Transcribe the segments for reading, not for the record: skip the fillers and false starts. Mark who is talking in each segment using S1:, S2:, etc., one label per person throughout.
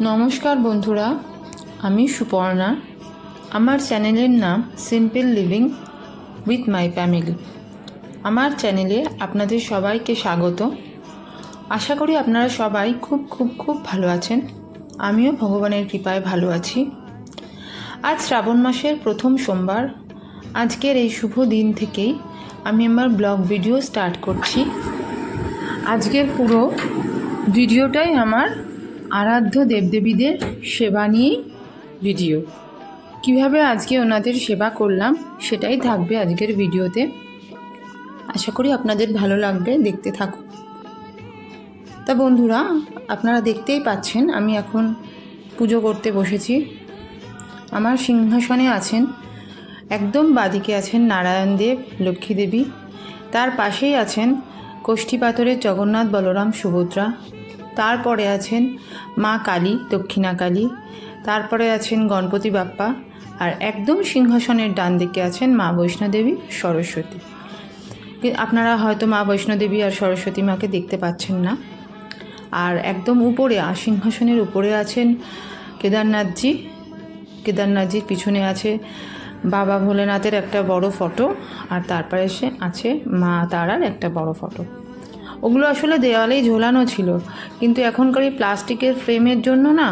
S1: নমস্কার বন্ধুরা, আমি সুপর্ণা। আমার চ্যানেলের নাম simple living with my family. আমার চ্যানেলে আপনাদের সবাইকে স্বাগত। আশা করি আপনারা সবাই খুব খুব খুব ভালো আছেন। আমিও ভগবানের কৃপায় ভালো আছি। আজ শ্রাবণ মাসের প্রথম সোমবার। আজকের এই শুভ দিন থেকেই আমি আমার ব্লগ ভিডিও স্টার্ট করছি। আজকের পুরো ভিডিওটাই আমার আরাধ্য দেবদেবীদের সেবা নিয়েই ভিডিও। কিভাবে আজকে ওনাদের সেবা করলাম সেটাই থাকবে আজকের ভিডিওতে। আশা করি আপনাদের ভালো লাগবে, দেখতে থাকুন। তা বন্ধুরা, আপনারা দেখতেই পাচ্ছেন আমি এখন পুজো করতে বসেছি। আমার সিংহাসনে আছেন, একদম বাদিকে আছেন নারায়ণ দেব, লক্ষ্মী দেবী। তার পাশেই আছেন কোষ্ঠী পাথরের জগন্নাথ, বলরাম, সুভদ্রা। তারপরে আছেন মা কালী, দক্ষিণা কালী। তারপরে আছেন গণপতি বাপ্পা। আর একদম সিংহাসনের ডান দিকে আছেন মা বৈষ্ণোদেবী, সরস্বতী। আপনারা হয়তো মা বৈষ্ণোদেবী আর সরস্বতী মাকে দেখতে পাচ্ছেন না। আর একদম উপরে সিংহাসনের উপরে আছেন কেদারনাথজি। কেদারনাথজির পিছনে আছে বাবা ভোলেনাথের একটা বড় ফটো, আর তারপরে আছে মা তারার একটা বড় ফটো। ওগুলো আসলে দেওয়ালেই ঝোলানো ছিল, কিন্তু এখনকার এই প্লাস্টিকের ফ্রেমের জন্য না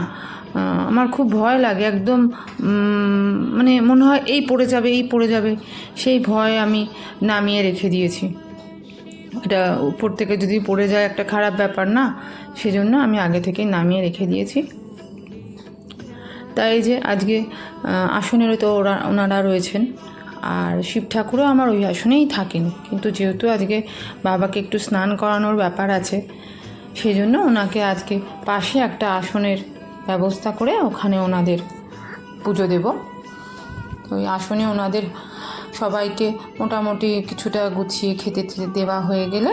S1: আমার খুব ভয় লাগে। একদম মানে মনে হয় এই পড়ে যাবে, সেই ভয় আমি নামিয়ে রেখে দিয়েছি। এটা উপর থেকে যদি পড়ে যায় একটা খারাপ ব্যাপার না, সেজন্য আমি আগে থেকেই নামিয়ে রেখে দিয়েছি। তাই যে আজকে আসনেরও তো ওনারা রয়েছেন, আর শিব ঠাকুরও আমার ওই আসনেই থাকেন, কিন্তু যেহেতু আজকে বাবাকে একটু স্নান করানোর ব্যাপার আছে, সেই জন্য ওনাকে আজকে পাশে একটা আসনের ব্যবস্থা করে ওখানে ওনাদের পুজো দেব। ওই আসনে ওনাদের সবাইকে মোটামুটি কিছুটা গুছিয়ে খেতে দেওয়া হয়ে গেলে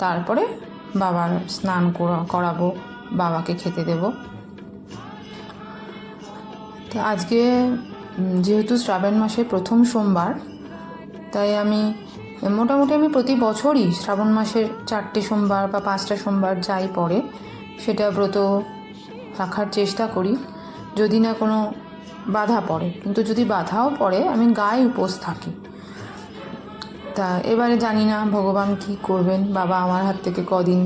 S1: তারপরে বাবার স্নান করাবো, বাবাকে খেতে দেব। তো আজকে যেহেতু শ্রাবণ মাসের প্রথম সোমবার, তাই আমি প্রতি বছরই শ্রাবণ মাসের 4টে সোমবার বা 5টা সোমবার যাই পড়ে সেটা ব্রত রাখার চেষ্টা করি, যদি না কোনো বাধা পড়ে। কিন্তু যদি বাধাও পড়ে আমি গায়ে উপোস থাকি। তা এবারে জানি না ভগবান কি করবেন, বাবা আমার হাত থেকে কদিন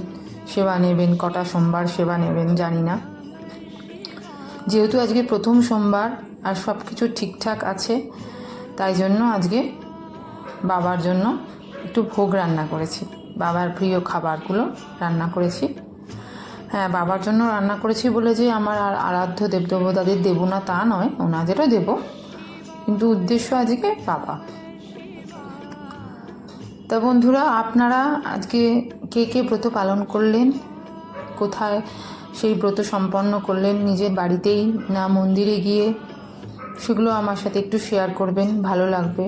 S1: সেবা নেবেন, কটা সোমবার সেবা নেবেন জানি না। যেহেতু আজকে প্রথম সোমবার আর সব কিছু ঠিকঠাক আছে, তাই জন্য আজকে বাবার জন্য একটু ভোগ রান্না করেছি। বাবার প্রিয় খাবারগুলো রান্না করেছি। হ্যাঁ, বাবার জন্য রান্না করেছি বলে যে আমার আর আরাধ্য দেবদেবতাদের দেবো না তা নয়, ওনাদেরও দেব, কিন্তু উদ্দেশ্য আজকে বাবা। তা বন্ধুরা, আপনারা আজকে কে কে ব্রত পালন করলেন, কোথায় সেই ব্রত সম্পন্ন করলেন, নিজের বাড়িতেই না মন্দিরে গিয়ে, সেগুলো আমার সাথে একটু শেয়ার করবেন, ভালো লাগবে।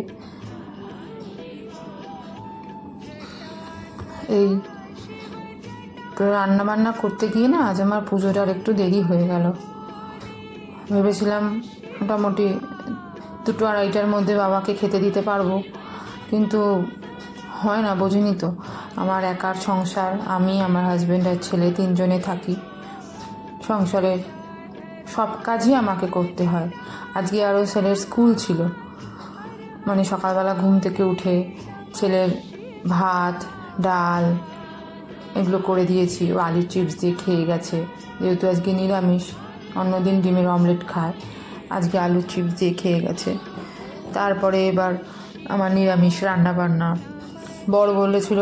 S1: এই রান্নাবান্না করতে গিয়ে না আজ আমার পুজোটার একটু দেরি হয়ে গেল। ভেবেছিলাম মোটামুটি 2-2:30টার মধ্যে বাবাকে খেতে দিতে পারবো, কিন্তু হয় না, বোঝেনি তো আমার একার সংসার, আমি, আমার হাজব্যান্ড আর ছেলে 3জনে থাকি। সংসারের সব কাজই আমাকে করতে হয়। আজকে আরও ছেলের স্কুল ছিল, মানে সকালবেলা ঘুম থেকে উঠে ছেলের ভাত, ডাল এগুলো করে দিয়েছি। ও আলুর চিপস দিয়ে খেয়ে গেছে, যেহেতু আজকে নিরামিষ। অন্যদিন ডিমের অমলেট খায়, আজকে আলুর চিপস দিয়ে খেয়ে গেছে। তারপরে এবার আমার নিরামিষ রান্নাবান্না। বড় বলেছিল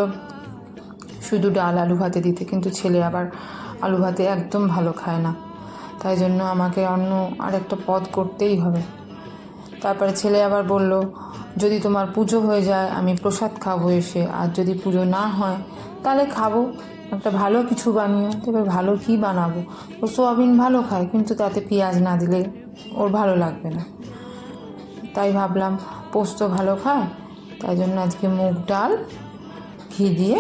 S1: শুধু ডাল আলু ভাতে দিতে, কিন্তু ছেলে আবার আলু ভাতে একদম ভালো খায় না, তাই জন্য আমাকে অন্য আরেকটা পদ করতেই হবে। তারপরে ছেলে আবার বলল, যদি তোমার পুজো হয়ে যায় আমি প্রসাদ খাবো এসে, আর যদি পুজো না হয় তাহলে খাবো একটা ভালো কিছু বানিয়ে। তবে ভালো কী বানাবো? ও সোয়াবিন ভালো খায়, কিন্তু তাতে পেঁয়াজ না দিলে ওর ভালো লাগবে না। তাই ভাবলাম পোস্ত ভালো খায়, তাই জন্য আজকে মুগ ডাল ঘি দিয়ে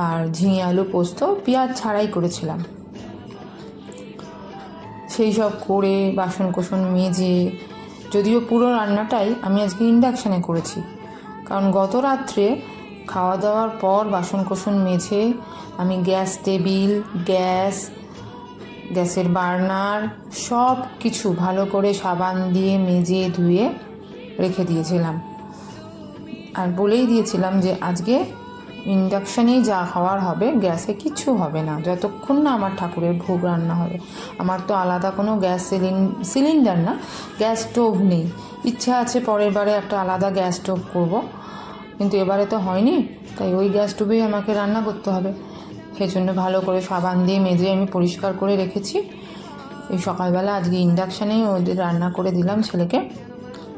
S1: আর ঝিঙে আলু পোস্ত পেঁয়াজ ছাড়াই করেছিলাম। সেই সব করে বাসন কোসন মেজে, যদিও পুরো রান্নাটাই আমি আজকে ইন্ডাকশানে করেছি, কারণ গত রাত্রে খাওয়া দাওয়ার পর বাসন কোসন মেজে আমি গ্যাস টেবিল, গ্যাস গ্যাসের বার্নার সব কিছু ভালো করে সাবান দিয়ে মেজে ধুয়ে রেখে দিয়েছিলাম। আর বলেই দিয়েছিলাম যে আজকে ইন্ডাকশানেই যা হওয়ার হবে, গ্যাসে কিচ্ছু হবে না যতক্ষণ না আমার ঠাকুরের ভোগ রান্না হবে। আমার তো আলাদা কোনো গ্যাস সিলিন্ডার না, গ্যাস স্টোভ নেই। ইচ্ছা আছে পরের বারে একটা আলাদা গ্যাস স্টোভ করব, কিন্তু এবারে তো হয়নি, তাই ওই গ্যাস স্টোভেই আমাকে রান্না করতে হবে। সেই জন্য ভালো করে সাবান দিয়ে মেজে আমি পরিষ্কার করে রেখেছি। এই সকালবেলা আজকে ইন্ডাকশানেই ওদের রান্না করে দিলাম ছেলেকে।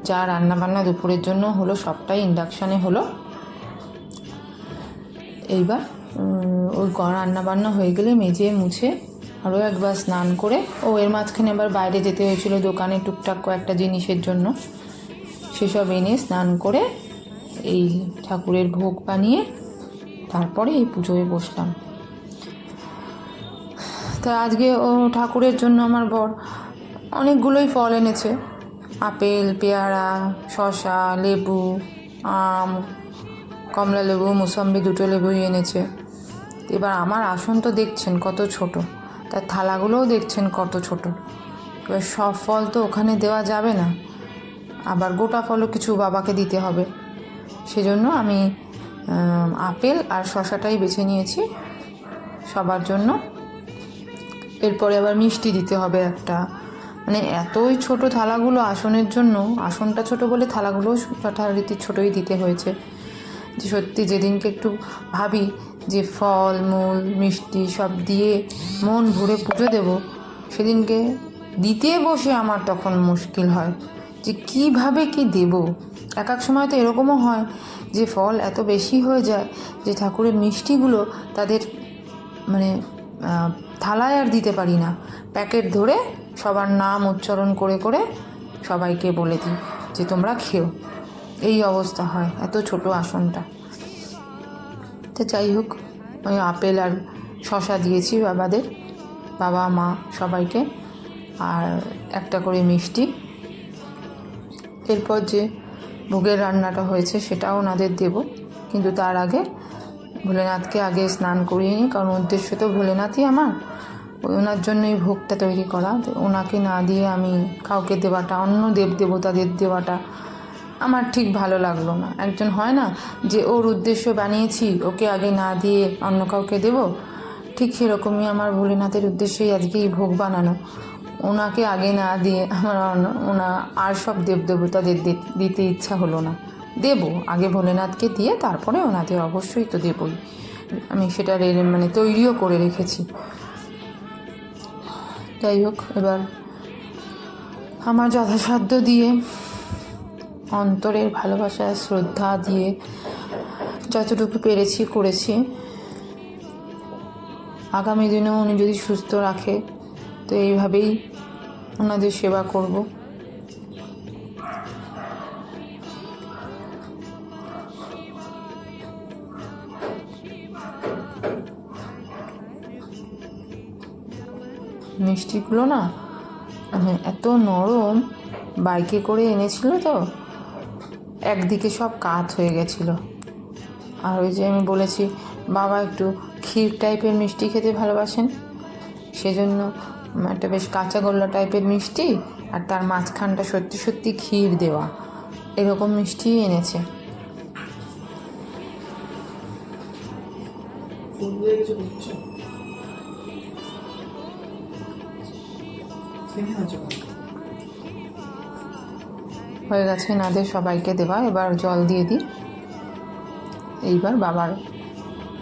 S1: যা রান্নাবান্না দুপুরের জন্য হলো সবটাই ইন্ডাকশানে হলো। এইবার ওই রান্নাবান্না হয়ে গেলে মেজে মুছে আরও একবার স্নান করে, এর মাঝখানে আবার বাইরে যেতে হয়েছিল দোকানে টুকটাক কয়েকটা জিনিসের জন্য, সেসব এনে স্নান করে এই ঠাকুরের ভোগ বানিয়ে তারপরে এই পুজোয় বসলাম। তা আজকে ঠাকুরের জন্য আমার বর অনেকগুলোই ফল এনেছে, আপেল, পেয়ারা, শসা, লেবু, আম, কমলা লেবু, মুসাম্বি, দুটো লেবুই এনেছে। এবার আমার আসন তো দেখছেন কত ছোট, তার থালাগুলোও দেখছেন কত ছোট। এবার সব ফল তো ওখানে দেওয়া যাবে না, আবার গোটা ফলও কিছু বাবাকে দিতে হবে। সেজন্য আমি আপেল আর শসাটাই বেছে নিয়েছি সবার জন্য। এরপরে আবার মিষ্টি দিতে হবে একটা, মানে এতই ছোট থালাগুলো আসনের জন্য, আসনটা ছোট বলে থালাগুলো যথারীতি ছোটোই দিতে হয়েছে। যে সত্যি যেদিনকে একটু ভাবি যে ফল মূল মিষ্টি সব দিয়ে মন ভরে পুজো দেব, সেদিনকে দিতে বসে আমার তখন মুশকিল হয় যে কীভাবে কি দেব। এক এক সময় তো এরকমও হয় যে ফল এত বেশি হয়ে যায় যে ঠাকুরের মিষ্টিগুলো তাদের মানে থালায় আর দিতে পারি না, প্যাকেট ধরে সবার নাম উচ্চারণ করে করে সবাইকে বলে দিই যে তোমরা খেও। এই অবস্থা হয় এত ছোট আসনটা। তো যাই হোক, ওই আপেল আর শসা দিয়েছি বাবা মা সবাইকে, আর একটা করে মিষ্টি। এরপর যে ভোগের রান্নাটা হয়েছে সেটাও ওনাদের দেব, কিন্তু তার আগে ভোলেনাথকে আগে স্নান করিয়ে নিই, কারণ উদ্দেশ্য তো ভোলেনাথই আমার, ওনার জন্যই ভোগটা তৈরি করা। ওনাকে না দিয়ে আমি কাউকে দেওয়াটা, অন্য দেবদেবতাদের দেওয়াটা আমার ঠিক ভালো লাগলো না। একজন হয় না যে ওর উদ্দেশ্য বানিয়েছি, ওকে আগে না দিয়ে অন্য কাউকে দেব, ঠিক সেরকমই আমার ভোলেনাথের উদ্দেশ্যেই আজকে এই ভোগ বানানো। ওনাকে আগে না দিয়ে আমার আর সব দেবদেবতাদের দিতে ইচ্ছা হলো না। দেব আগে ভোলেনাথকে দিয়ে তারপরে ওনাদের অবশ্যই তো দেবই, আমি সেটা মানে তৈরিও করে রেখেছি। যাই হোক, এবার আমার যথাসাধ্য দিয়ে অন্তরের ভালোবাসা শ্রদ্ধা দিয়ে যতটুকু পেরেছি করেছি। আগামী দিনেও উনি যদি সুস্থ রাখে তো এইভাবেই ওনাদের সেবা করব। মিষ্টিগুলো না এত নরম, বাইকে করে এনেছিল তো একদিকে সব কাত হয়ে গেছিলো। আর ওই যে আমি বলেছি বাবা একটু ক্ষীর টাইপের মিষ্টি খেতে ভালোবাসেন, সেজন্য একটা বেশ কাঁচা গোল্লা টাইপের মিষ্টি আর তার মাঝখানটা সত্যি সত্যি ক্ষীর দেওয়া, এরকম মিষ্টি এনেছে। হয়ে গেছে নাদের সবাইকে দেওয়া, এবার জল দিয়ে দিই। এইবার বাবার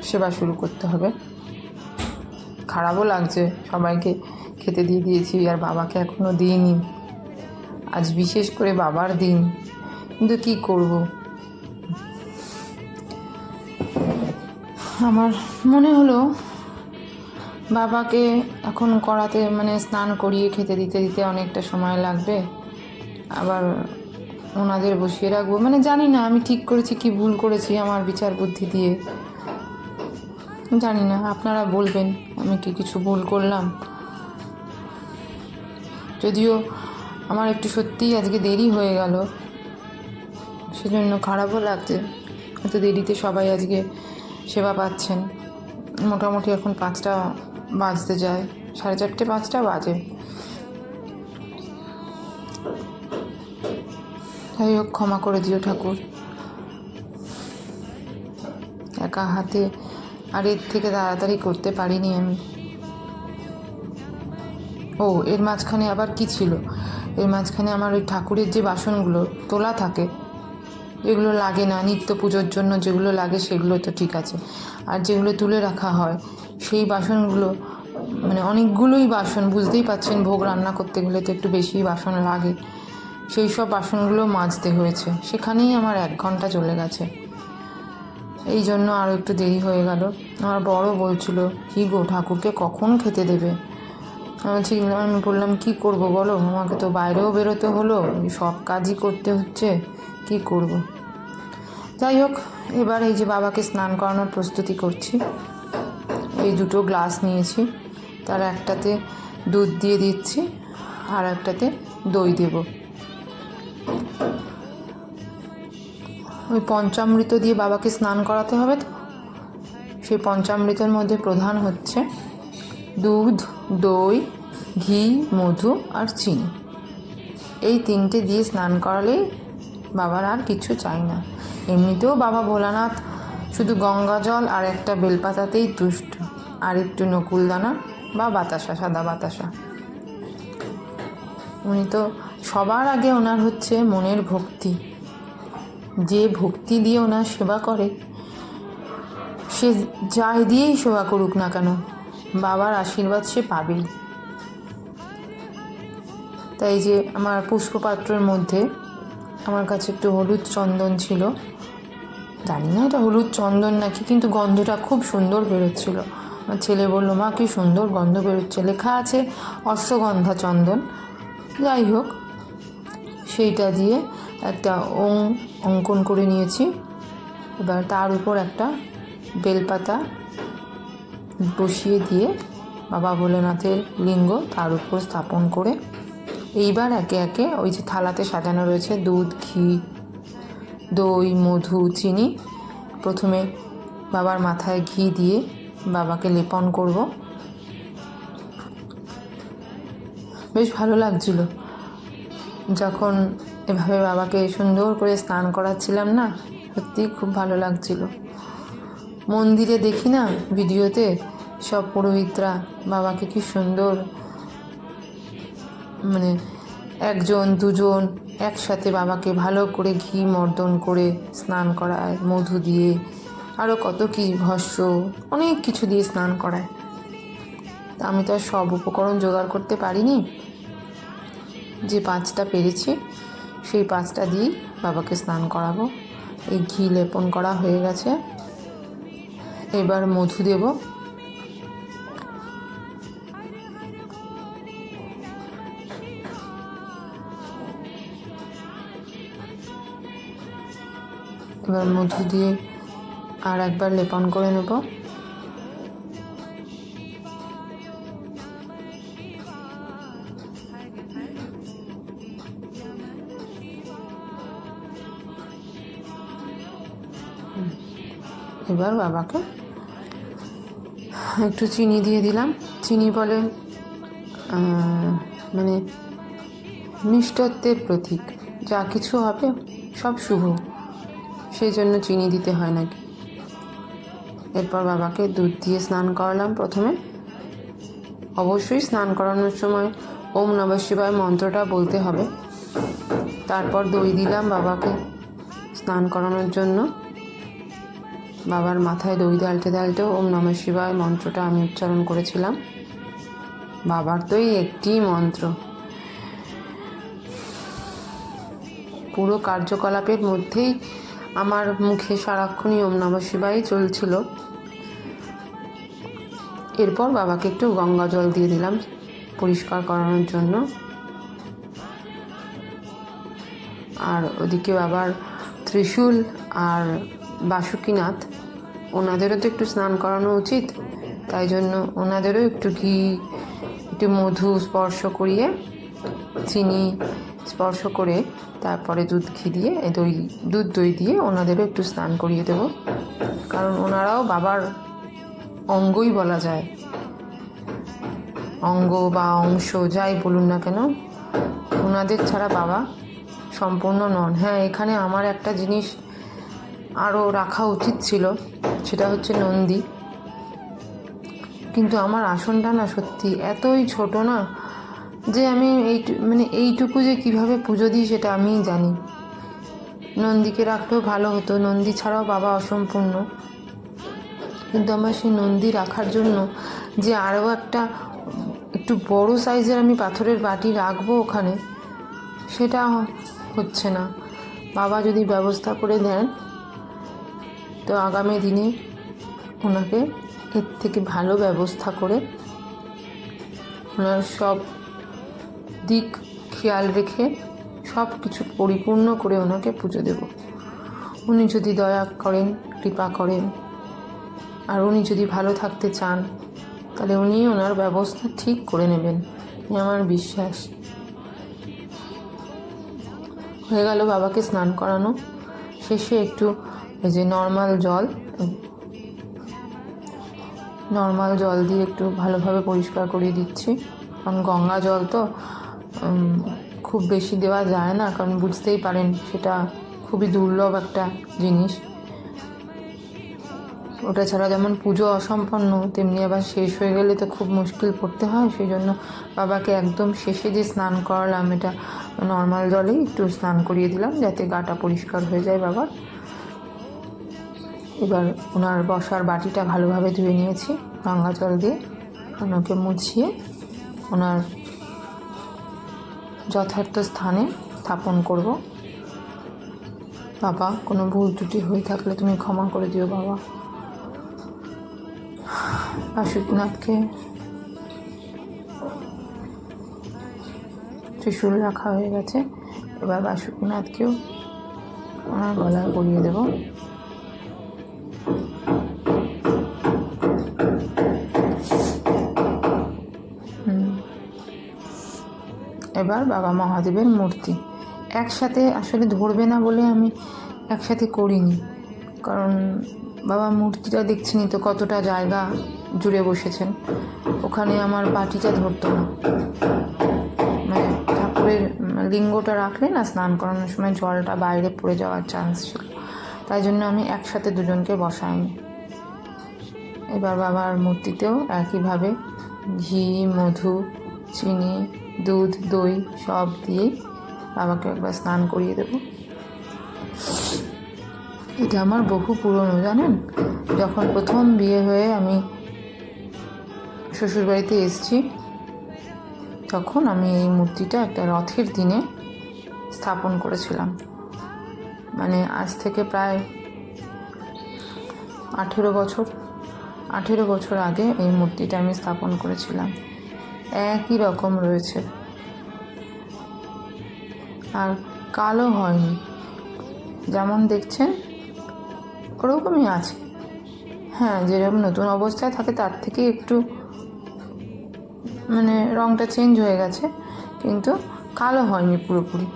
S1: সেবা শুরু করতে হবে। খারাপও লাগছে, সবাইকে খেতে দিয়ে দিয়েছি আর বাবাকে এখনও দিইনি। আজ বিশেষ করে বাবার দিন, কিন্তু কি করব, আমার মনে হলো বাবাকে এখন করাতে, মানে স্নান করিয়ে খেতে দিতে দিতে অনেকটা সময় লাগবে, আবার ওনাদের বসিয়ে রাখবো, মানে জানি না আমি ঠিক করেছি কি ভুল করেছি আমার বিচার বুদ্ধি দিয়ে, জানি না। আপনারা বলবেন আমি কি কিছু ভুল করলাম। যদিও আমার একটু সত্যিই আজকে দেরি হয়ে গেল, সেজন্য খারাপও লাগছে। এত দেরিতে সবাই আজকে সেবা পাচ্ছেন। মোটামুটি এখন 5টা বাজতে যায়, 4:30-5টা বাজে। যাই হোক, ক্ষমা করে দিও ঠাকুর, একা হাতে আর এর থেকে তাড়াতাড়ি করতে পারিনি আমি। ও, এর মাঝখানে আবার কি ছিল, এর মাঝখানে আমার ওই ঠাকুরের যে বাসনগুলো তোলা থাকে, এগুলো লাগে না, নিত্য পুজোর জন্য যেগুলো লাগে সেগুলো তো ঠিক আছে, আর যেগুলো তুলে রাখা হয় সেই বাসনগুলো, মানে অনেকগুলোই বাসন, বুঝতেই পারছেন ভোগ রান্না করতে গেলে তো একটু বেশি বাসন লাগে, সেই সব বাসনগুলো মাজতে হয়েছে, সেখানেই আমার 1 ঘন্টা চলে গেছে। এই জন্য আরও একটু দেরি হয়ে গেল। আমার বড় বলছিল, কী গো, ঠাকুরকে কখন খেতে দেবে? আমি বললাম, কী করব বলো, আমাকে তো বাইরেও বেরোতে হলো, সব কাজই করতে হচ্ছে, কি করব। যাই হোক, এবার এই যে বাবাকে স্নান করানোর প্রস্তুতি করছি। এই 2টো গ্লাস নিয়েছি, তার একটাতে দুধ দিয়ে দিচ্ছি, আর একটাতে দই দেব। ওই পঞ্চামৃত দিয়ে বাবাকে স্নান করাতে হবে, তো সেই পঞ্চামৃতের মধ্যে প্রধান হচ্ছে দুধ, দই, ঘি, মধু আর চিনি। এই 3টে দিয়ে স্নান করালেই বাবার আর কিছু চাই না। এমনিতেও বাবা ভোলানাথ শুধু গঙ্গা জল আর একটা বেলপাতাতেই তুষ্ট, আর একটু নকুলদানা বা বাতাসা, সাদা বাতাসা। উনি তো সবার আগে ওনার হচ্ছে মনের ভক্তি, যে ভক্তি দিয়ে ওনার সেবা করে, সে যাই দিয়েই সেবা করুক না কেন, বাবার আশীর্বাদ সে পাবেই। তাই যে আমার পুষ্পপাত্রের মধ্যে আমার কাছে একটু হলুদ চন্দন ছিল, জানি না এটা হলুদ চন্দন নাকি, কিন্তু গন্ধটা খুব সুন্দর বেরোচ্ছিল। আমার ছেলে বলল, মা কি সুন্দর গন্ধ বেরোচ্ছে, লেখা আছে অশ্বগন্ধা চন্দন। যাই হোক, সেইটা দিয়ে একটা অঙ্কন করে নিয়েছি। এবার তার উপর একটা বেলপাতা বসিয়ে দিয়ে বাবা ভোলেনাথের লিঙ্গ তার উপর স্থাপন করে, এইবার একে একে ওই যে থালাতে সাজানো রয়েছে দুধ, ঘি, দই, মধু, চিনি, প্রথমে বাবার মাথায় ঘি দিয়ে বাবাকে লেপন করব। বেশ ভালো লাগছিল যখন এভাবে বাবাকে সুন্দর করে স্নান করাচ্ছিলাম না, সত্যিই খুব ভালো লাগছিল। মন্দিরে দেখি না ভিডিওতে সব পুরোহিতরা বাবাকে কি সুন্দর, মানে 1জন 2জন একসাথে বাবাকে ভালো করে ঘি মর্দন করে স্নান করায়, মধু দিয়ে, আরও কত কি ভস্য, অনেক কিছু দিয়ে স্নান করায়। তা আমি তো আর সব উপকরণ জোগাড় করতে পারিনি, যে 5টা পেরেছি সেই 5টা দিয়েই বাবাকে স্নান করাবো। এই ঘি লেপন করা হয়ে গেছে, এবার মধু দেব। এবার মধু দিয়ে আর একবার লেপন করে নেব। এবার বাবাকে একটু চিনি দিয়ে দিলাম। চিনি বলে মানে মিষ্টত্বের প্রতীক, যা কিছু হবে সব শুভ, সেই জন্য চিনি দিতে হয় নাকি। এরপর বাবাকে দুধ দিয়ে স্নান করালাম প্রথমে। অবশ্যই স্নান করানোর সময় ওম নমঃ শিবায় মন্ত্রটা বলতে হবে। তারপর দই দিলাম বাবাকে স্নান করানোর জন্য। বাবার মাথায় দই ঢালতে ঢালতে ওম নমঃ শিবায় মন্ত্রটা আমি উচ্চারণ করেছিলাম। বাবার তো এই একটি মন্ত্র, পুরো কার্যকলাপের মধ্যেই আমার মুখে সারাক্ষণই ওম নমঃ শিবায় চলছিল। এরপর বাবাকে একটু গঙ্গা জল দিয়ে দিলাম পরিষ্কার করানোর জন্য। আর ওদিকে বাবার ত্রিশূল আর বাসুকীনাথ, ওনাদেরও তো একটু স্নান করানো উচিত, তাই জন্য ওনাদেরও একটু ঘি, একটু মধু স্পর্শ করিয়ে, চিনি স্পর্শ করে, তারপরে দুধ ঘি দিয়ে দুধ দই দিয়ে ওনাদেরও একটু স্নান করিয়ে দেব। কারণ ওনারাও বাবার অঙ্গই বলা যায়, অঙ্গ বা অংশ যাই বলুন না কেন, ওনাদের ছাড়া বাবা সম্পূর্ণ নন। হ্যাঁ, এখানে আমার একটা জিনিস আরও রাখা উচিত ছিল, সেটা হচ্ছে নন্দী। কিন্তু আমার আসনটা না সত্যি এতই ছোট না, যে আমি এইটুকু যে কিভাবে পুজো দিই সেটা আমিই জানি। নন্দীকে রাখলেও ভালো হতো, নন্দী ছাড়াও বাবা অসম্পূর্ণ। কিন্তু আমার সেই নন্দী রাখার জন্য যে আরও একটু বড় সাইজের আমি পাথরের বাটি রাখবো ওখানে, সেটা হচ্ছে না। বাবা যদি ব্যবস্থা করে দেন তো আগামী দিনে ওনাকে এর থেকে ভালো ব্যবস্থা করে ওনার সব দিক খেয়াল রেখে সব কিছু পরিপূর্ণ করে ওনাকে পুজো দেব। উনি যদি দয়া করেন, কৃপা করেন, আর উনি যদি ভালো থাকতে চান, তাহলে উনি ওনার ব্যবস্থা ঠিক করে নেবেন, আমার বিশ্বাস। হয়ে গেল বাবাকে স্নান করানো, শেষে একটু এই যে নর্মাল জল দিয়ে একটু ভালোভাবে পরিষ্কার করিয়ে দিচ্ছি। কারণ গঙ্গা জল তো খুব বেশি দেওয়া যায় না, কারণ বুঝতেই পারেন সেটা খুবই দুর্লভ একটা জিনিস। ওটা ছাড়া যেমন পুজো অসম্পন্ন, তেমনি আবার শেষ হয়ে গেলে তো খুব মুশকিল পড়তে হয়। সেই জন্য বাবাকে একদম শেষে যে স্নান করালাম, এটা নর্মাল জলেই একটু স্নান করিয়ে দিলাম, যাতে গাটা পরিষ্কার হয়ে যায় বাবার। এবার ওনার বসার বাটিটা ভালোভাবে ধুয়ে নিয়েছি গঙ্গা জল দিয়ে, ওনাকে মুছিয়ে ওনার যথার্থ স্থানে স্থাপন করব। বাবা, কোনো ভুল ত্রুটি হয়ে থাকলে তুমি ক্ষমা করে দিও বাবা। বাসুকিনাথকে ত্রিশূল রাখা হয়ে গেছে, এবার বাসুকিনাথকেও ওনার গলায় পরিয়ে দেব। এবার বাবা মহাদেবের মূর্তি একসাথে আসলে ধরবে না বলে আমি একসাথে করিনি, কারণ বাবা মূর্তিটা দেখছেনই তো কতটা জায়গা জুড়ে বসেছেন, ওখানে আমার বাটিটা ধরতো না। মানে ঠাকুরের লিঙ্গটা রাখলে না স্নান করানোর সময় জলটা বাইরে পড়ে যাওয়ার চান্স ছিল, তাই জন্য আমি একসাথে দুজনকে বসাইনি। এবার বাবার মূর্তিতেও একইভাবে ঘি, মধু, চিনি, দুধ, দই সব দিয়েই বাবাকে একবার স্নান করিয়ে দেব। এটা আমার বহু পুরনো, জানেন। যখন প্রথম বিয়ে হয়ে আমি শ্বশুরবাড়িতে এসেছি, তখন আমি এই মূর্তিটা একটা রথের দিনে স্থাপন করেছিলাম। মানে আজ থেকে প্রায় 18 বছর আগে এই মূর্তিটা আমি স্থাপন করেছিলাম। একই রকম রয়েছে, আর কালো হয়নি, যেমন দেখছেন ওরকমই আছে। হ্যাঁ, যেরকম নতুন অবস্থায় থাকে তার থেকে একটু রঙটা চেঞ্জ হয়ে গেছে, কিন্তু কালো হয়নি পুরোপুরি।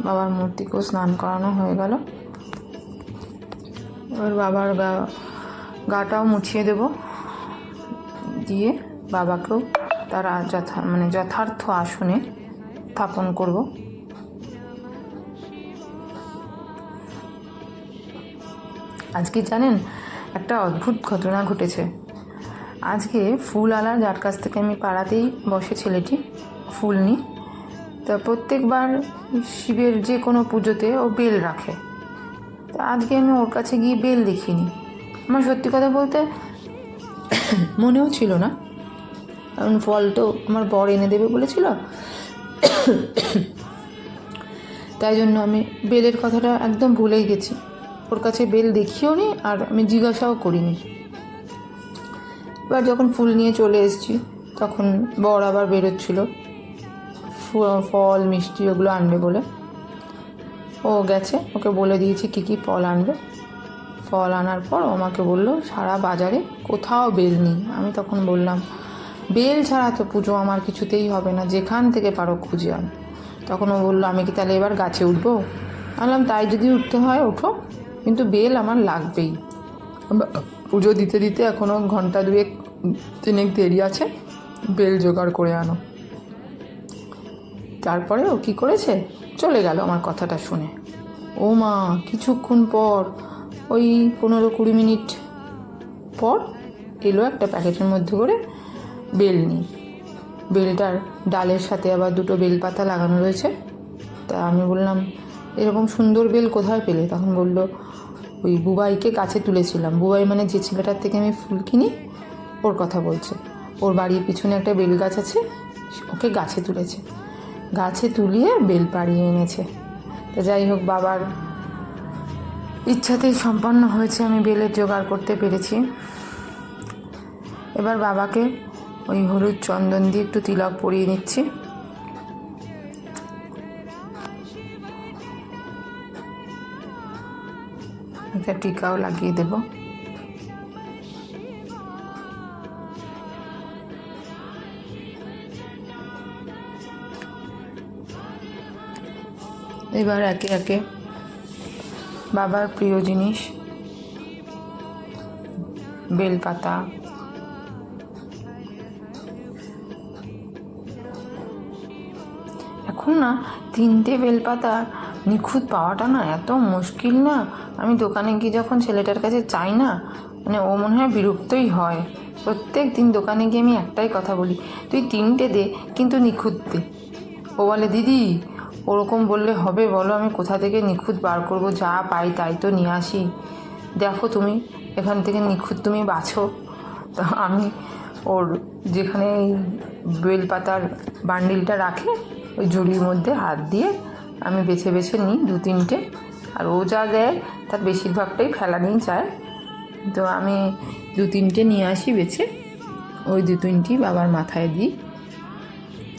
S1: বাবার মূর্তিকেও স্নান করানো হয়ে গেল। এবার বাবার গাটাও মুছিয়ে দেব, দিয়ে বাবাকেও তার যথার্থ আসনে স্থাপন করব। আজকে জানেন একটা অদ্ভুত ঘটনা ঘটেছে। আজকে ফুলওয়ালা, যার কাছ থেকে আমি পাড়াতেই বসে ছেলেটি ফুল নিই, তা প্রত্যেকবার শিবের যে কোনো পুজোতে ও বেল রাখে। তা আজকে আমি ওর কাছে গিয়ে বেল দেখিনি। আমার সত্যি কথা বলতে মনেও ছিল না, কারণ ফল তো আমার বর এনে দেবে বলেছিল, তাই জন্য আমি বেলের কথাটা একদম ভুলেই গেছি। ওর কাছে বেল দেখিও নি, আর আমি জিজ্ঞাসাও করিনি। এবার যখন ফুল নিয়ে চলে এসেছি, তখন বর আবার বেরোচ্ছিল ফল মিষ্টি ওগুলো আনবে বলে। ও গেছে, ওকে বলে দিয়েছি কী কী ফল আনবে। ফল আনার পর ও আমাকে বললো সারা বাজারে কোথাও বেল নেই। আমি তখন বললাম, বেল ছাড়া তো পুজো আমার কিছুতেই হবে না, যেখান থেকে পারো খুঁজে আন। তখন ও বললো, আমি কি তাহলে এবার গাছে উঠবো? বললাম, তাই যদি উঠতে হয় ওঠো, কিন্তু বেল আমার লাগবেই। পুজো দিতে দিতে এখনও ঘন্টা 2 তিনেক দেরি আছে, বেল জোগাড় করে আনো। তারপরে ও কী করেছে, চলে গেল আমার কথাটা শুনে। ও মা, কিছুক্ষণ পর, ওই 15-20 মিনিট পর এলো একটা প্যাকেটের মধ্যে করে বেল নিয়ে। বেলটার ডালের সাথে আবার 2টো বেলপাতা লাগানো রয়েছে। তা আমি বললাম, এরকম সুন্দর বেল কোথায় পেলে? তখন বলল, ওই বুবাইকে গাছে তুলেছিলাম। বুবাই মানে যে ছেলেটার থেকে আমি ফুল কিনি, ওর কথা বলছে। ওর বাড়ির পিছনে একটা বেল গাছ আছে, ওকে গাছে তুলেছে, গাছে তুলিয়ে বেল পাড়িয়ে এনেছে। তো যাই হোক, বাবার ইচ্ছাতেই সম্পন্ন হয়েছে, আমি বেলের জোগাড় করতে পেরেছি। এবার বাবাকে ওই হলুদ চন্দন দিয়ে একটু তিলক পরিয়ে নিচ্ছি। একটা টিকাও লাগিয়ে দেব। এবার একে একে বাবার প্রিয় জিনিস বেলপাতা, এখন না 3টে বেলপাতা নিখুঁত পাওয়াটা না এত মুশকিল না। আমি দোকানে গিয়ে যখন ছেলেটার কাছে চাই না, মানে ও মনে হয় বিরক্তই হয়। প্রত্যেক দিন দোকানে গিয়ে আমি একটাই কথা বলি, তুই 3টে দে, কিন্তু নিখুঁত দে। ও বলে, দিদি ওরকম বললে হবে বলো, আমি কোথা থেকে নিখুঁত বার করব? যা পাই তাই তো নিয়ে আসি। দেখো তুমি এখান থেকে নিখুঁত তুমি বাছো। তো আমি ওর যেখানে বেলপাতার বান্ডিলটা রাখে, ওই ঝুড়ির মধ্যে হাত দিয়ে আমি বেছে বেছে নিই 2-3টে। আর ও যা দেয় তার বেশিরভাগটাই ফেলা নিয়ে যায়। তো আমি 2-3টে নিয়ে আসি বেছে, ওই 2-3টি বাবার মাথায় দিই।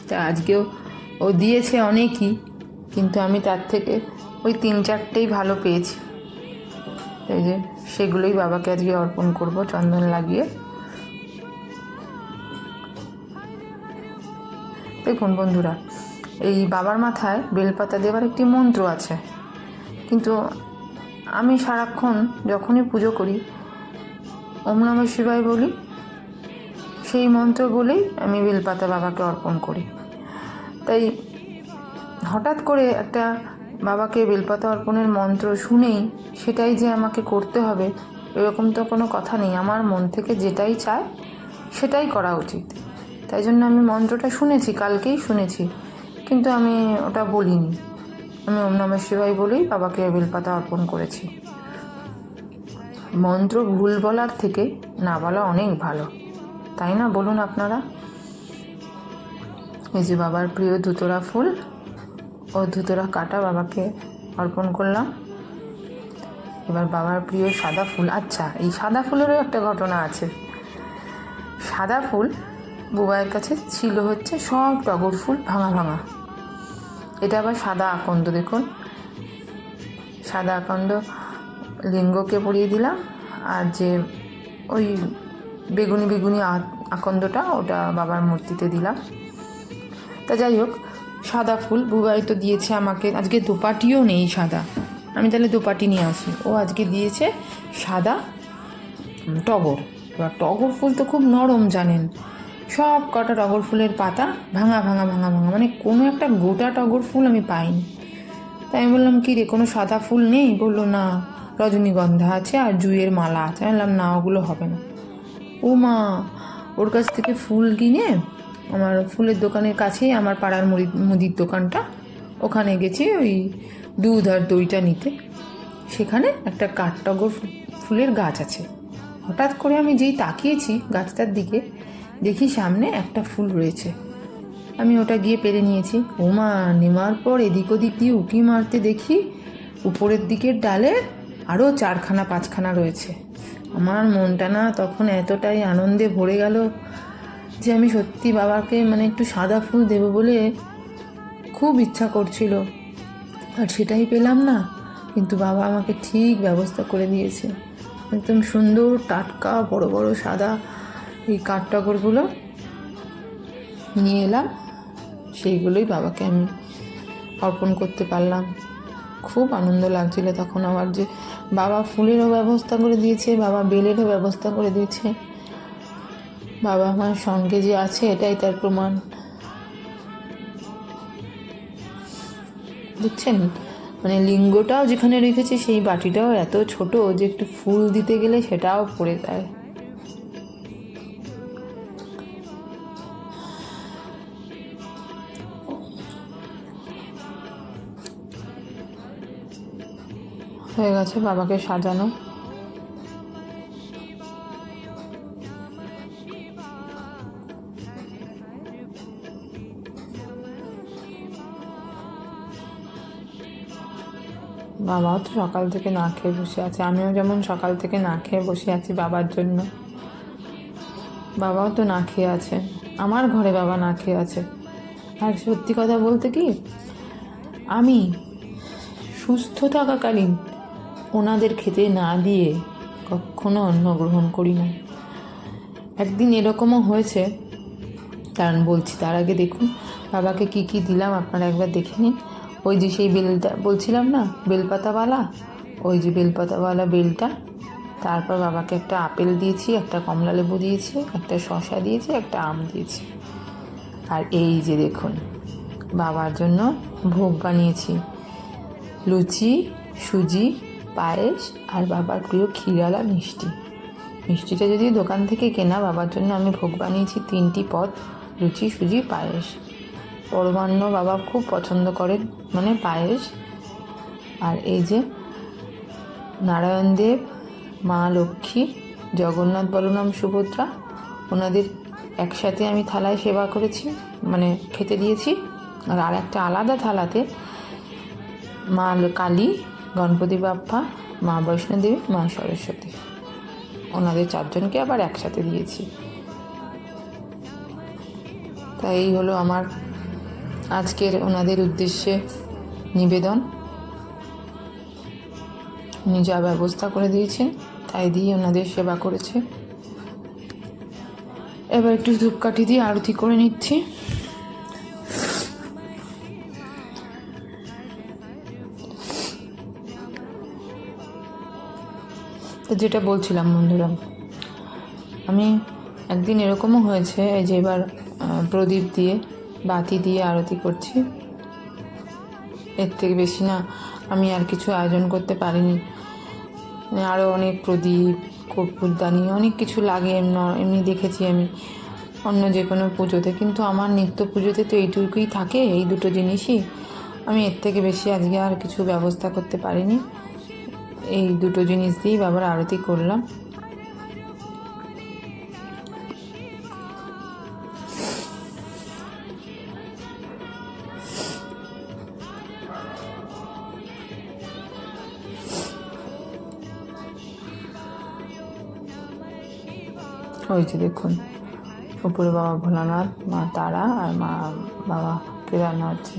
S1: তা আজকেও ও দিয়েছে অনেকই, কিন্তু আমি তার থেকে ওই 3-4টেই ভালো পেয়েছি। এই যে সেগুলোই বাবাকে আজকে অর্পণ করব চন্দন লাগিয়ে। দেখুন বন্ধুরা, এই বাবার মাথায় বেলপাতা দেওয়ার একটি মন্ত্র আছে, কিন্তু আমি সারাক্ষণ যখনই পুজো করি ওম নমঃ শিবায় বলি, সেই মন্ত্র বলেই আমি বেলপাতা বাবাকে অর্পণ করি। তাই হঠাৎ করে একটা বাবাকে বেলপাতা অর্পণের মন্ত্র শুনেই সেটাই যে আমাকে করতে হবে এরকম তো কোনো কথা নেই। আমার মন থেকে যেটাই চায় সেটাই করা উচিত। তাই জন্য আমি মন্ত্রটা শুনেছি, কালকেই শুনেছি, কিন্তু আমি ওটা বলিনি। আমি ওম নমঃ শিবায় বলেই বাবাকে বেলপাতা অর্পণ করেছি। মন্ত্র ভুল বলার থেকে না বলা অনেক ভালো, তাই না বলুন আপনারা? এই যে বাবার প্রিয় ধুতরা ফুল ও ধুতরা কাটা বাবাকে অর্পণ করলাম। এবার বাবার প্রিয় সাদা ফুল। আচ্ছা, এই সাদা ফুলেরও একটা ঘটনা আছে। সাদা ফুল বুবাইয়ের কাছে ছিল হচ্ছে সব টগর ফুল ভাঙা ভাঙা। এটা আবার সাদা আকন্দ, দেখুন সাদা আকন্দ লিঙ্গকে পরিয়ে দিলাম, আর যে ওই বেগুনি বেগুনি আকন্দটা ওটা বাবার মূর্তিতে দিলাম। তা যাই হোক, সাদা ফুল বুবাই তো দিয়েছে আমাকে। আজকে দোপাটিও নেই সাদা, আমি তাহলে দোপাটি নিয়ে আসি। ও আজকে দিয়েছে সাদা টগর। এবার টগর ফুল তো খুব নরম জানেন, সব কটা টগর ফুলের পাতা ভাঙা ভাঙা ভাঙা ভাঙা, মানে কোনো একটা গোটা টগর ফুল আমি পাইনি। তাই আমি বললাম, কী রে, কোনো সাদা ফুল নেই? বললো না, রজনীগন্ধা আছে আর জুঁইয়ের মালা আছে। আমি বললাম, না ওগুলো হবে না। ও মা, ওর কাছ থেকে ফুল কিনে, আমার ফুলের দোকানের কাছেই আমার পাড়ার মুদির দোকানটা, ওখানে গেছি ওই দুধ আর দইটা নিতে। সেখানে একটা কাঠটগর ফুলের গাছ আছে। হঠাৎ করে আমি যেই তাকিয়েছি গাছটার দিকে, দেখি সামনে একটা ফুল রয়েছে। আমি ওটা গিয়ে পেরে নিয়েছি। ও মা, নেওয়ার পর এদিক ওদিক দিয়ে উঁকি মারতে দেখি উপরের দিকের ডালে আরও 4-5খানা রয়েছে। আমার মনটা না তখন এতটাই আনন্দে ভরে গেল যে আমি সত্যি বাবাকে মানে একটু সাদা ফুল দেবো বলে খুব ইচ্ছা করছিল, আর সেটাই পেলাম না। কিন্তু বাবা আমাকে ঠিক ব্যবস্থা করে দিয়েছে। একদম সুন্দর টাটকা বড় বড় সাদা এই কাঠটগরগুলো নিয়ে এলাম, সেইগুলোই বাবাকে আমি অর্পণ করতে পারলাম। খুব আনন্দ লাগছিল তখন আমার, যে বাবা ফুলেরও ব্যবস্থা করে দিয়েছে, বাবা বেলেরও ব্যবস্থা করে দিয়েছে। বাবা আমার সঙ্গে যে আছে এটাই তার প্রমাণ। বুঝছেন, মানে লিঙ্গটাও যেখানে রেখেছি সেই বাটিটাও এত ছোট যে একটু ফুল দিতে গেলে সেটাও পড়ে যায়। হয়ে গেছে বাবাকে সাজানো। বাবাও তো সকাল থেকে না খেয়ে বসে আছে, আমিও যেমন সকাল থেকে না খেয়ে বসে আছি বাবার জন্য। বাবাও তো না খেয়ে আছে, আমার ঘরে বাবা না খেয়ে আছে। আর সত্যি কথা বলতে কি, আমি সুস্থ থাকাকালীন ওনাদের খেতে না দিয়ে কখনো অন্ন গ্রহণ করি না। একদিন এরকমও হয়েছে, কারণ বলছি তার আগে দেখুন বাবাকে কি কি দিলাম আপনারা একবার দেখে নিন। ওই যে সেই বেলটা বলছিলাম না, বেলপাতাওয়ালা, ওই যে বেলপাতাওয়ালা বেলটা, তারপর বাবাকে একটা আপেল দিয়েছি, একটা কমলা লেবু দিয়েছি, একটা শসা দিয়েছি, একটা আম দিয়েছি। আর এই যে দেখুন বাবার জন্য ভোগ বানিয়েছি, লুচি, সুজি, পায়েস আর বাবার প্রিয় ক্ষীরালা মিষ্টি। মিষ্টিটা যদি দোকান থেকে কেনা, বাবার জন্য আমি ভোগ বানিয়েছি 3টি পদ, লুচি, সুজি, পায়েস। পরমান্ন বাবা খুব পছন্দ করেন, মানে পায়েস। আর এই যে নারায়ণদেব, মা লক্ষ্মী, জগন্নাথ, বলরাম, সুভদ্রা, ওনাদের একসাথে আমি থালায় সেবা করেছি, মানে খেতে দিয়েছি। আর একটা আলাদা থালাতে মা কালী, গণপতি বাপ্পা, মা বৈষ্ণোদেবী, মা সরস্বতী, ওনাদের 4জনকে আবার একসাথে দিয়েছি। তাই এই হলো আমার আজকের ওনাদের উদ্দেশ্যে নিবেদন। উনি যা ব্যবস্থা করে দিয়েছেন তাই দিয়ে ওনাদের সেবা করেছে। এবার একটু ধূপকাঠি দিয়ে আরতি করে নিচ্ছি। তো যেটা বলছিলাম বন্ধুরা, আমি একদিন এরকমও হয়েছে, এই যে এবার প্রদীপ দিয়ে বাতি দিয়ে আরতি করছি। এর থেকে বেশি না আমি আর কিছু আয়োজন করতে পারিনি। আরও অনেক প্রদীপ, কর্পূরদানি, অনেক কিছু লাগে এমনি দেখেছি আমি অন্য যে কোনো পুজোতে, কিন্তু আমার নিত্য পুজোতে তো এইটুকুই থাকে, এই দুটো জিনিসই। আমি এর থেকে বেশি আজকে আর কিছু ব্যবস্থা করতে পারিনি। এই দুটো জিনিস দিয়েই বাবার আরতি করলাম। ওই যে দেখুন উপরে বাবা ভোলানাথ, মা তারা আর মা বাবা কেদারনাথ আছে।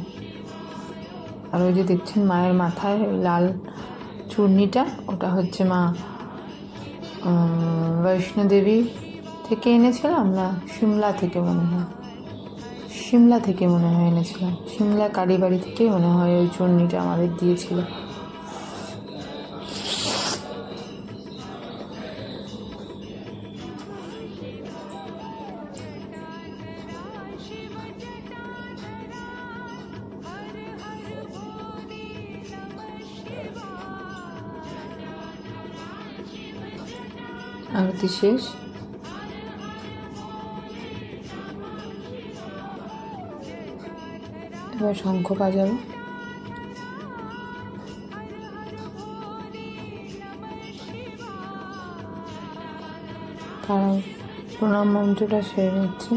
S1: আর ওই যে দেখছেন মায়ের মাথায় ওই লাল চূর্ণিটা, ওটা হচ্ছে মা বৈষ্ণোদেবী থেকে এনেছিলাম, না সিমলা থেকে মনে হয়, সিমলা থেকে মনে হয় এনেছিলাম, সিমলা কালীবাড়ি থেকে মনে হয় ওই চূর্ণিটা আমাদের দিয়েছিল। আরতি শেষ। এবার শঙ্খ বাজাবো। তারা প্রণাম মন্ত্রটা সেরে নিচ্ছে।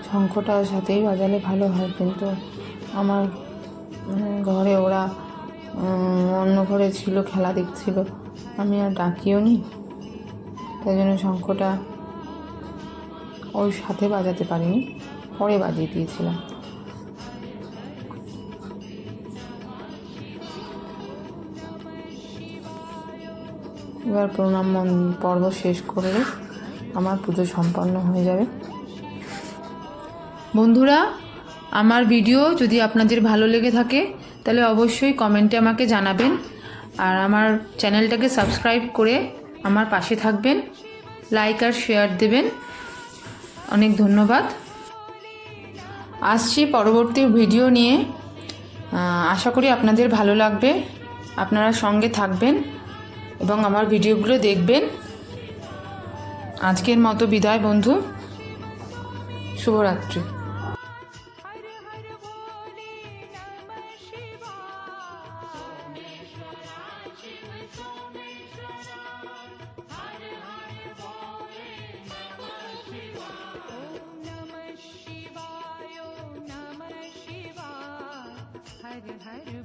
S1: শঙ্খটার সাথেই বাজালে ভালো হয়, কিন্তু আমার ঘরে ওরা অন্য ঘরে ছিল, খেলা দেখছিল, আমি আর ডাকিও নি, তাই জন্য শঙ্খটা ওই সাথে বাজাতে পারিনি, পরে বাজিয়ে দিয়েছিলাম। এবার প্রণাম পর্ব শেষ করলে আমার পুজো সম্পন্ন হয়ে যাবে। বন্ধুরা, আমার ভিডিও যদি আপনাদের ভালো লেগে থাকে তাহলে অবশ্যই কমেন্টে আমাকে জানাবেন, আর আমার চ্যানেলটাকে সাবস্ক্রাইব করে আমার পাশে থাকবেন, লাইক আর শেয়ার দেবেন। অনেক ধন্যবাদ। আসছি পরবর্তী ভিডিও নিয়ে। আশা করি আপনাদের ভালো লাগবে, আপনারা সঙ্গে থাকবেন এবং আমার ভিডিওগুলো দেখবেন। আজকের মতো বিদায় বন্ধু, শুভরাত্রি।
S2: हर हर